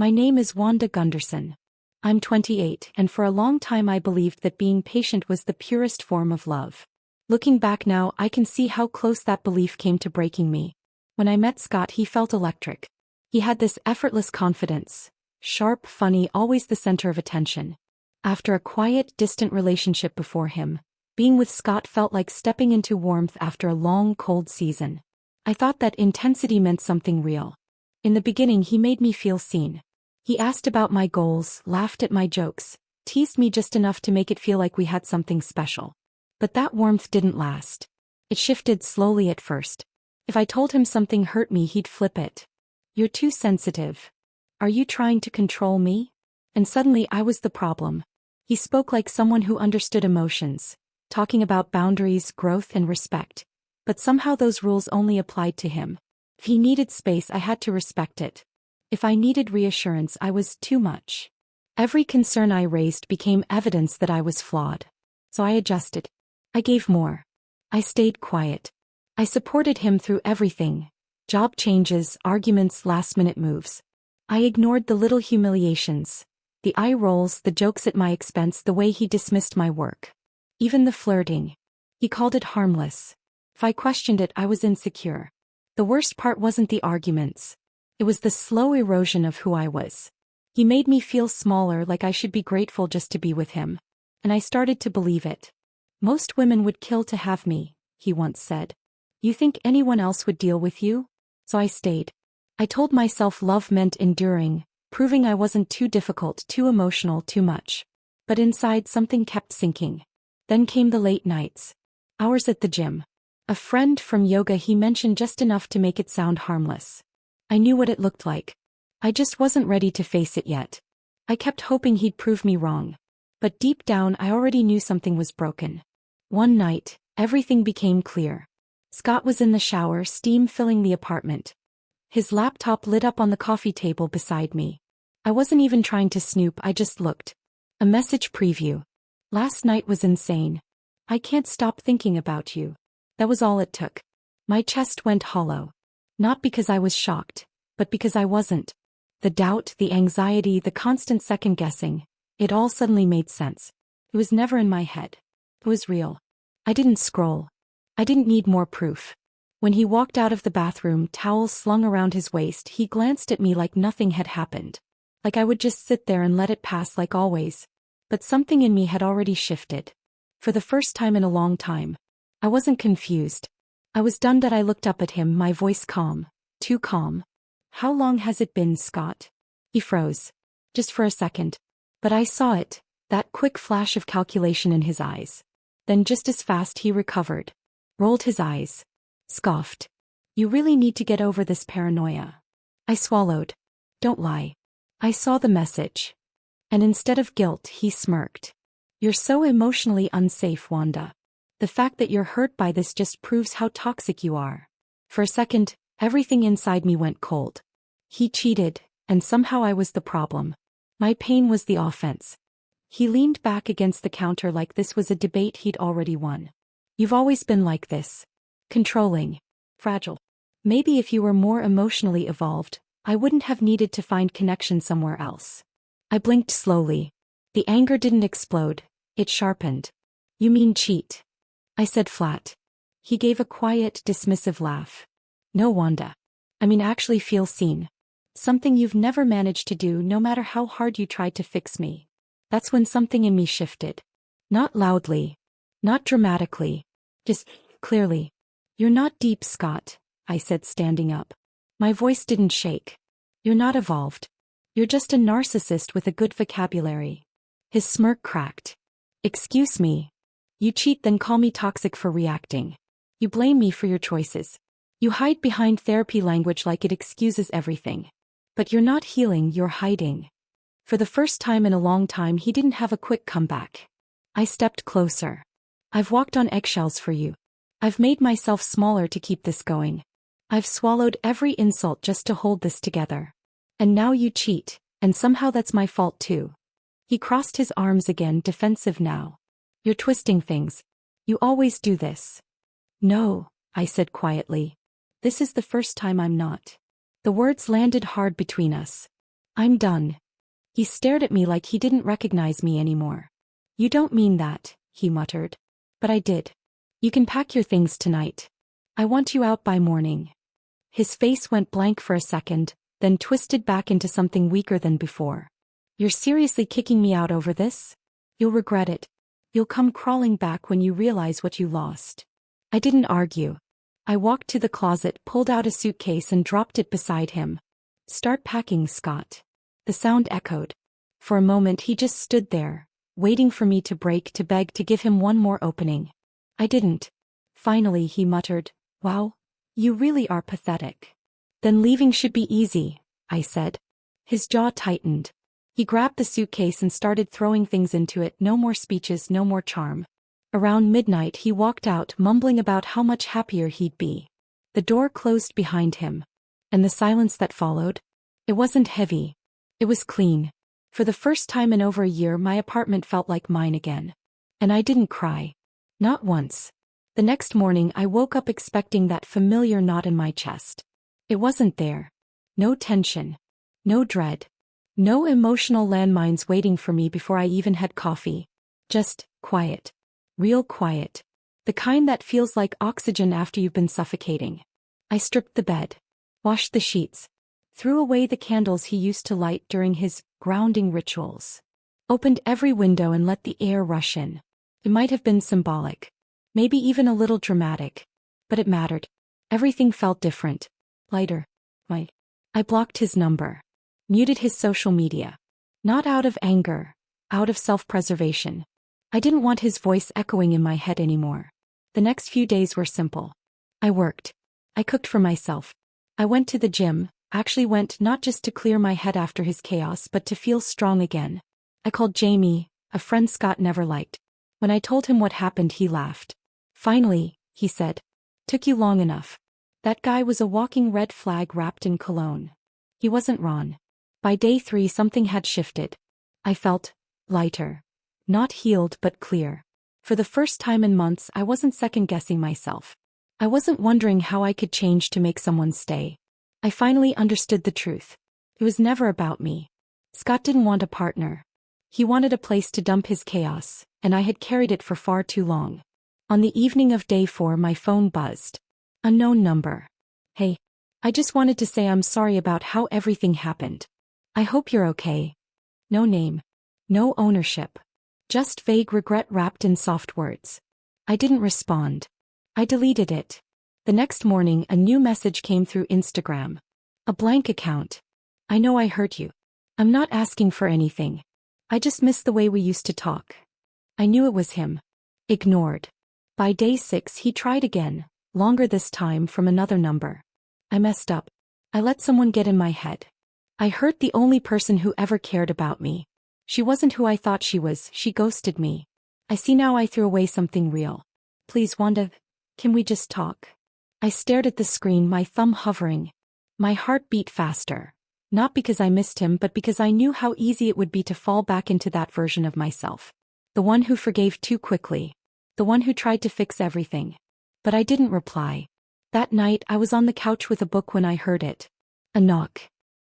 My name is Wanda Gunderson. I'm 28, and for a long time I believed that being patient was the purest form of love. Looking back now, I can see how close that belief came to breaking me. When I met Scott, he felt electric. He had this effortless confidence. Sharp, funny, always the center of attention. After a quiet, distant relationship before him, being with Scott felt like stepping into warmth after a long, cold season. I thought that intensity meant something real. In the beginning, he made me feel seen. He asked about my goals, laughed at my jokes, teased me just enough to make it feel like we had something special. But that warmth didn't last. It shifted slowly at first. If I told him something hurt me, he'd flip it. "You're too sensitive. Are you trying to control me?" And suddenly I was the problem. He spoke like someone who understood emotions, talking about boundaries, growth, and respect. But somehow those rules only applied to him. If he needed space, I had to respect it. If I needed reassurance, I was too much. Every concern I raised became evidence that I was flawed. So I adjusted. I gave more. I stayed quiet. I supported him through everything. Job changes, arguments, last-minute moves. I ignored the little humiliations. The eye rolls, the jokes at my expense, the way he dismissed my work. Even the flirting. He called it harmless. If I questioned it, I was insecure. The worst part wasn't the arguments. It was the slow erosion of who I was. He made me feel smaller, like I should be grateful just to be with him. And I started to believe it. "Most women would kill to have me," he once said. "You think anyone else would deal with you?" So I stayed. I told myself love meant enduring, proving I wasn't too difficult, too emotional, too much. But inside something kept sinking. Then came the late nights. Hours at the gym. A friend from yoga, he mentioned just enough to make it sound harmless. I knew what it looked like. I just wasn't ready to face it yet. I kept hoping he'd prove me wrong. But deep down I already knew something was broken. One night, everything became clear. Scott was in the shower, steam filling the apartment. His laptop lit up on the coffee table beside me. I wasn't even trying to snoop, I just looked. A message preview. "Last night was insane. I can't stop thinking about you." That was all it took. My chest went hollow. Not because I was shocked, but because I wasn't. The doubt, the anxiety, the constant second-guessing, it all suddenly made sense. It was never in my head. It was real. I didn't scroll. I didn't need more proof. When he walked out of the bathroom, towels slung around his waist, he glanced at me like nothing had happened. Like I would just sit there and let it pass like always. But something in me had already shifted. For the first time in a long time. I wasn't confused. I was stunned that I looked up at him, my voice calm. Too calm. "How long has it been, Scott?" He froze. Just for a second. But I saw it, that quick flash of calculation in his eyes. Then just as fast he recovered. Rolled his eyes. Scoffed. "You really need to get over this paranoia." I swallowed. "Don't lie." I saw the message. And instead of guilt, he smirked. "You're so emotionally unsafe, Wanda. The fact that you're hurt by this just proves how toxic you are." For a second, everything inside me went cold. He cheated, and somehow I was the problem. My pain was the offense. He leaned back against the counter like this was a debate he'd already won. "You've always been like this. Controlling. Fragile. Maybe if you were more emotionally evolved, I wouldn't have needed to find connection somewhere else." I blinked slowly. The anger didn't explode, it sharpened. "You mean cheat?" I said flat. He gave a quiet, dismissive laugh. "No, Wanda. I mean actually feel seen. Something you've never managed to do no matter how hard you tried to fix me." That's when something in me shifted. Not loudly. Not dramatically. Just clearly. "You're not deep, Scott," I said, standing up. My voice didn't shake. "You're not evolved. You're just a narcissist with a good vocabulary." His smirk cracked. "Excuse me. You cheat then call me toxic for reacting. You blame me for your choices. You hide behind therapy language like it excuses everything. But you're not healing, you're hiding." For the first time in a long time, he didn't have a quick comeback. I stepped closer. "I've walked on eggshells for you. I've made myself smaller to keep this going. I've swallowed every insult just to hold this together. And now you cheat, and somehow that's my fault too." He crossed his arms again, defensive now. "You're twisting things. You always do this." "No," I said quietly. "This is the first time I'm not." The words landed hard between us. I'm done. He stared at me like he didn't recognize me anymore. You don't mean that, he muttered. But I did. You can pack your things tonight. I want you out by morning. His face went blank for a second, then twisted back into something weaker than before. You're seriously kicking me out over this? You'll regret it. You'll come crawling back when you realize what you lost. I didn't argue. I walked to the closet, pulled out a suitcase and dropped it beside him. Start packing, Scott. The sound echoed. For a moment he just stood there, waiting for me to break, to beg, to give him one more opening. I didn't. Finally he muttered, Wow, you really are pathetic. Then leaving should be easy, I said. His jaw tightened. He grabbed the suitcase and started throwing things into it. No more speeches, no more charm. Around midnight he walked out, mumbling about how much happier he'd be. The door closed behind him. And the silence that followed? It wasn't heavy. It was clean. For the first time in over a year my apartment felt like mine again. And I didn't cry. Not once. The next morning I woke up expecting that familiar knot in my chest. It wasn't there. No tension. No dread. No emotional landmines waiting for me before I even had coffee. Just quiet. Real quiet. The kind that feels like oxygen after you've been suffocating. I stripped the bed. Washed the sheets. Threw away the candles he used to light during his grounding rituals. Opened every window and let the air rush in. It might have been symbolic. Maybe even a little dramatic. But it mattered. Everything felt different. Lighter. I blocked his number. Muted his social media. Not out of anger. Out of self-preservation. I didn't want his voice echoing in my head anymore. The next few days were simple. I worked. I cooked for myself. I went to the gym, actually went not just to clear my head after his chaos but to feel strong again. I called Jamie, a friend Scott never liked. When I told him what happened he laughed. Finally, he said. Took you long enough. That guy was a walking red flag wrapped in cologne. He wasn't Ron. By day 3 something had shifted. I felt lighter. Not healed but clear. For the first time in months I wasn't second-guessing myself. I wasn't wondering how I could change to make someone stay. I finally understood the truth. It was never about me. Scott didn't want a partner. He wanted a place to dump his chaos, and I had carried it for far too long. On the evening of day 4 my phone buzzed. Unknown number. Hey. I just wanted to say I'm sorry about how everything happened. I hope you're okay. No name. No ownership. Just vague regret wrapped in soft words. I didn't respond. I deleted it. The next morning a new message came through Instagram. A blank account. I know I hurt you. I'm not asking for anything. I just miss the way we used to talk. I knew it was him. Ignored. By day 6 he tried again, longer this time from another number. I messed up. I let someone get in my head. I hurt the only person who ever cared about me. She wasn't who I thought she was, she ghosted me. I see now I threw away something real. Please, Wanda, can we just talk? I stared at the screen, my thumb hovering. My heart beat faster. Not because I missed him but because I knew how easy it would be to fall back into that version of myself. The one who forgave too quickly. The one who tried to fix everything. But I didn't reply. That night I was on the couch with a book when I heard it. A knock.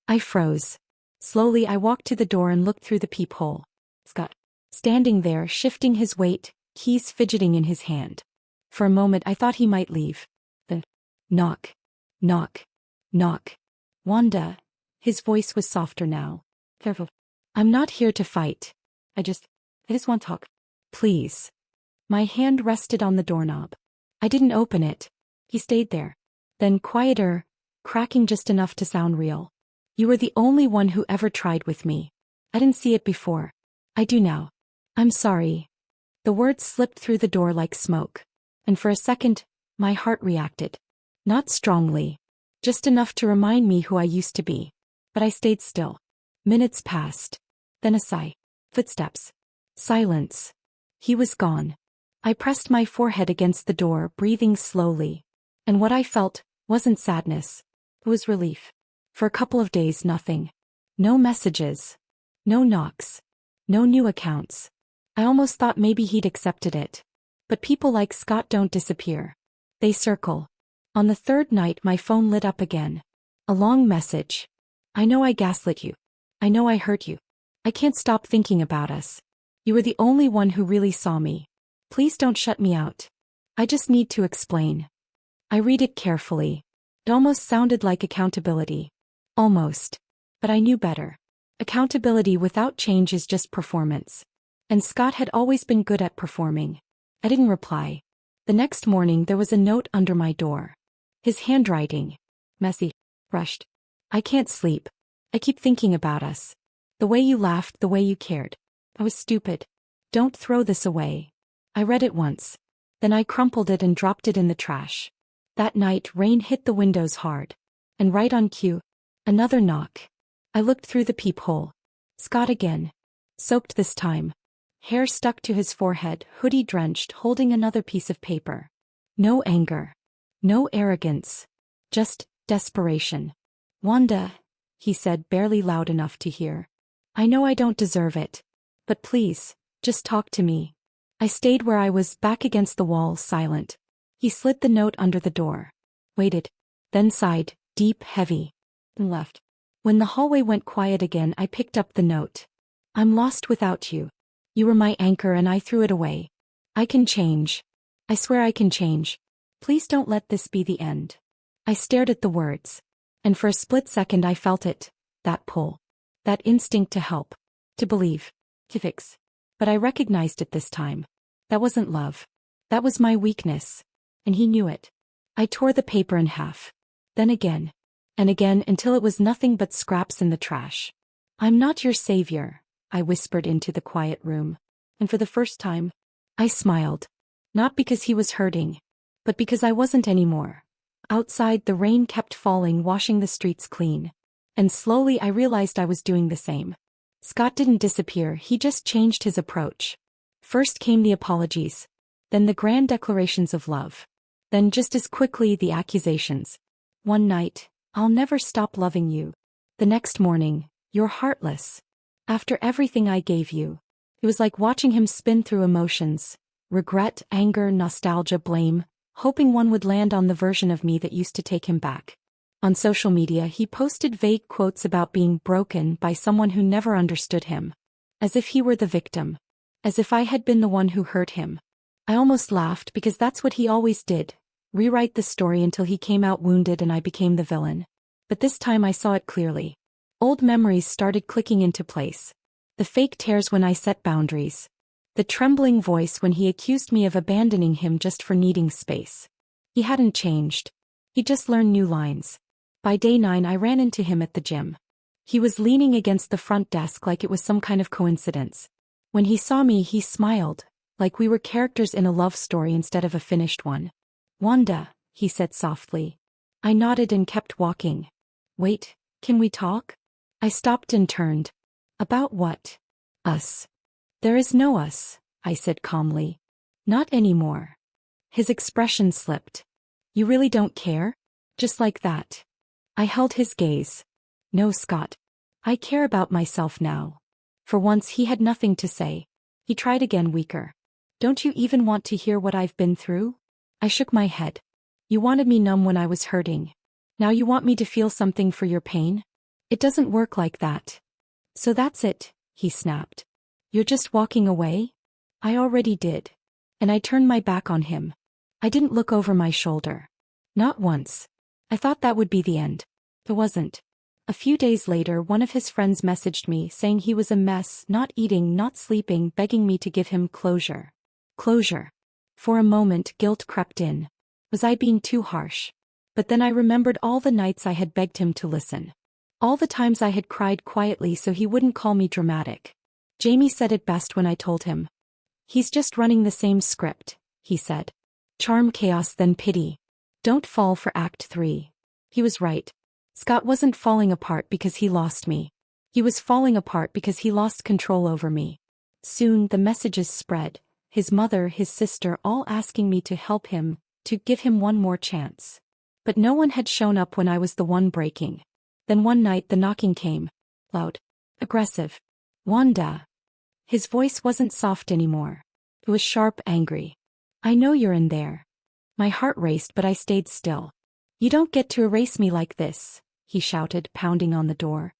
I froze. Slowly I walked to the door and looked through the peephole. Scott. Standing there, shifting his weight, keys fidgeting in his hand. For a moment I thought he might leave. Then, knock. Knock. Knock. Wanda. His voice was softer now. Careful. I'm not here to fight. I just want to talk. Please. My hand rested on the doorknob. I didn't open it. He stayed there. Then quieter, cracking just enough to sound real. You were the only one who ever tried with me. I didn't see it before. I do now. I'm sorry. The words slipped through the door like smoke. And for a second, my heart reacted. Not strongly. Just enough to remind me who I used to be. But I stayed still. Minutes passed. Then a sigh. Footsteps. Silence. He was gone. I pressed my forehead against the door, breathing slowly. And what I felt wasn't sadness. It was relief. For a couple of days nothing. No messages. No knocks. No new accounts. I almost thought maybe he'd accepted it. But people like Scott don't disappear. They circle. On the 3rd night my phone lit up again. A long message. I know I gaslit you. I know I hurt you. I can't stop thinking about us. You were the only one who really saw me. Please don't shut me out. I just need to explain. I read it carefully. It almost sounded like accountability. Almost. But I knew better. Accountability without change is just performance. And Scott had always been good at performing. I didn't reply. The next morning there was a note under my door. His handwriting. Messy. Rushed. I can't sleep. I keep thinking about us. The way you laughed, the way you cared. I was stupid. Don't throw this away. I read it once. Then I crumpled it and dropped it in the trash. That night rain hit the windows hard. And right on cue, another knock. I looked through the peephole. Scott again. Soaked this time. Hair stuck to his forehead, hoodie drenched, holding another piece of paper. No anger. No arrogance. Just desperation. Wanda, he said, barely loud enough to hear. I know I don't deserve it. But please, just talk to me. I stayed where I was, back against the wall, silent. He slid the note under the door. Waited. Then sighed, deep, heavy. And left. When the hallway went quiet again, I picked up the note. I'm lost without you. You were my anchor and I threw it away. I can change. I swear I can change. Please don't let this be the end. I stared at the words. And for a split second I felt it. That pull. That instinct to help. To believe. To fix. But I recognized it this time. That wasn't love. That was my weakness. And he knew it. I tore the paper in half. Then again. And again until it was nothing but scraps in the trash. I'm not your savior, I whispered into the quiet room. And for the first time, I smiled. Not because he was hurting, but because I wasn't anymore. Outside the rain kept falling, washing the streets clean. And slowly I realized I was doing the same. Scott didn't disappear, he just changed his approach. First came the apologies. Then the grand declarations of love. Then just as quickly the accusations. One night, I'll never stop loving you. The next morning, you're heartless. After everything I gave you. It was like watching him spin through emotions. Regret, anger, nostalgia, blame, hoping one would land on the version of me that used to take him back. On social media he posted vague quotes about being broken by someone who never understood him. As if he were the victim. As if I had been the one who hurt him. I almost laughed because that's what he always did. Rewrite the story until he came out wounded and I became the villain. But this time I saw it clearly. Old memories started clicking into place. The fake tears when I set boundaries. The trembling voice when he accused me of abandoning him just for needing space. He hadn't changed. He just learned new lines. By day 9 I ran into him at the gym. He was leaning against the front desk like it was some kind of coincidence. When he saw me he smiled, like we were characters in a love story instead of a finished one. Wanda, he said softly. I nodded and kept walking. Wait, can we talk? I stopped and turned. About what? Us. There is no us, I said calmly. Not anymore. His expression slipped. You really don't care? Just like that. I held his gaze. No, Scott. I care about myself now. For once he had nothing to say. He tried again, weaker. Don't you even want to hear what I've been through? I shook my head. You wanted me numb when I was hurting. Now you want me to feel something for your pain? It doesn't work like that. So that's it, he snapped. You're just walking away? I already did. And I turned my back on him. I didn't look over my shoulder. Not once. I thought that would be the end. It wasn't. A few days later one of his friends messaged me saying he was a mess, not eating, not sleeping, begging me to give him closure. Closure. For a moment guilt crept in. Was I being too harsh? But then I remembered all the nights I had begged him to listen. All the times I had cried quietly so he wouldn't call me dramatic. Jamie said it best when I told him. He's just running the same script, he said. Charm, chaos, then pity. Don't fall for Act 3. He was right. Scott wasn't falling apart because he lost me. He was falling apart because he lost control over me. Soon the messages spread. His mother, his sister, all asking me to help him, to give him one more chance. But no one had shown up when I was the one breaking. Then one night the knocking came. Loud. Aggressive. Wanda. His voice wasn't soft anymore. It was sharp, angry. I know you're in there. My heart raced but I stayed still. You don't get to erase me like this, he shouted, pounding on the door.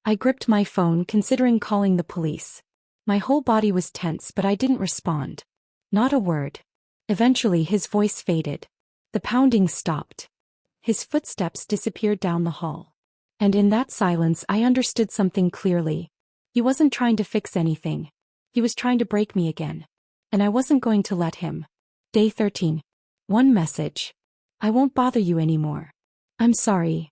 I gripped my phone, considering calling the police. My whole body was tense, but I didn't respond. Not a word. Eventually his voice faded. The pounding stopped. His footsteps disappeared down the hall. And in that silence I understood something clearly. He wasn't trying to fix anything. He was trying to break me again. And I wasn't going to let him. Day 13. One message. I won't bother you anymore. I'm sorry.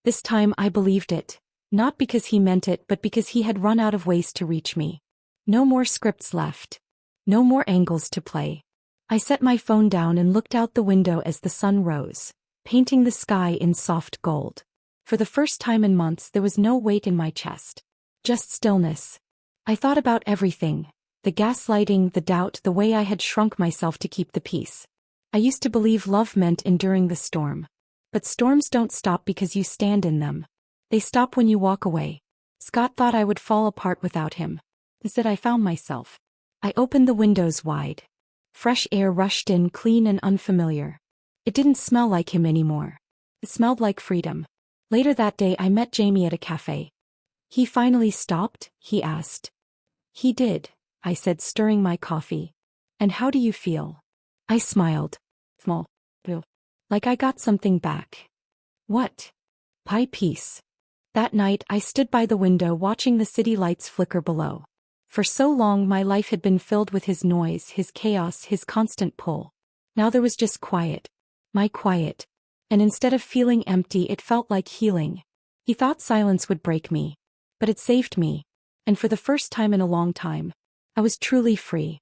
This time I believed it. Not because he meant it, but because he had run out of ways to reach me. No more scripts left. No more angles to play. I set my phone down and looked out the window as the sun rose, painting the sky in soft gold. For the first time in months there was no weight in my chest. Just stillness. I thought about everything. The gaslighting, the doubt, the way I had shrunk myself to keep the peace. I used to believe love meant enduring the storm. But storms don't stop because you stand in them. They stop when you walk away. Scott thought I would fall apart without him. Instead I found myself. I opened the windows wide. Fresh air rushed in, clean and unfamiliar. It didn't smell like him anymore. It smelled like freedom. Later that day I met Jamie at a cafe. He finally stopped, he asked. He did, I said, stirring my coffee. And how do you feel? I smiled. Small. Like I got something back. What? Peace. That night I stood by the window watching the city lights flicker below. For so long my life had been filled with his noise, his chaos, his constant pull. Now there was just quiet. My quiet. And instead of feeling empty, it felt like healing. He thought silence would break me. But it saved me. And for the first time in a long time, I was truly free.